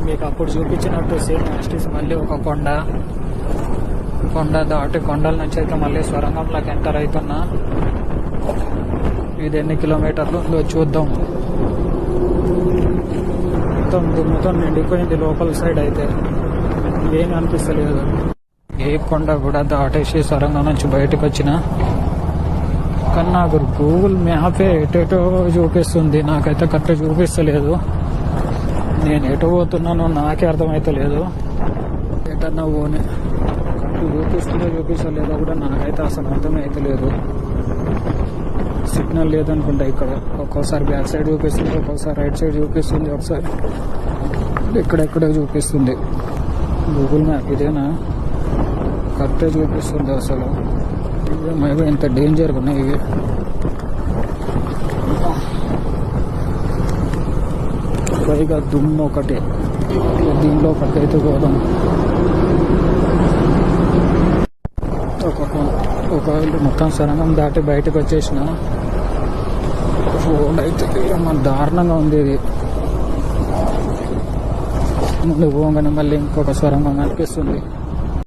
మీకు అప్పుడు చూపించినట్టు సేమ్ యాస్టిస్ మళ్ళీ ఒక కొండ దాటి కొండల నుంచి అయితే మళ్ళీ సొరంగంలోకి ఎంటర్ అవుతున్నా. ఇది ఎన్ని కిలోమీటర్లు ఉందో చూద్దాం. మొత్తం దుమ్ముతో నిండిపోయింది లోపల సైడ్ అయితే, ఏం అనిపిస్తలేదు. ఏ కొండ కూడా దాటేసి సొరంగం నుంచి బయటకు వచ్చిన, కానీ నాకు గూగుల్ మ్యాపే ఎటేటో చూపిస్తుంది, నాకైతే కరెక్ట్ చూపిస్తలేదు. నేను ఎటు పోతున్నానో నాకే అర్థమైతలేదు. ఎటన్నా పోనే చూపిస్తలేదో కూడా నాకైతే అసలు అర్థమే అవుతలేదు. సిగ్నల్ లేదనుకుంటా ఇక్కడ. ఒక్కోసారి బ్యాక్ సైడ్ చూపిస్తుంది, ఒక్కోసారి రైట్ సైడ్ చూపిస్తుంది, ఒకసారి ఎక్కడెక్కడో చూపిస్తుంది. గూగుల్ మ్యాప్ ఇదేనా? కరెక్టే చూపిస్తుంది అసలు. మేబీ ఇంత డేంజర్గా ఉన్నాయి ఇవి. పైగా దుమ్ము ఒకటి, దీనిలో ఒకటైతే పోదాం. ఒక మొత్తం సొరంగం దాటి బయటకు వచ్చేసిన. రోడ్ అయితే మన దారుణంగా ఉంది. ఇది ముందు పోగానే మళ్ళీ ఇంకొక సొరంగం అనిపిస్తుంది.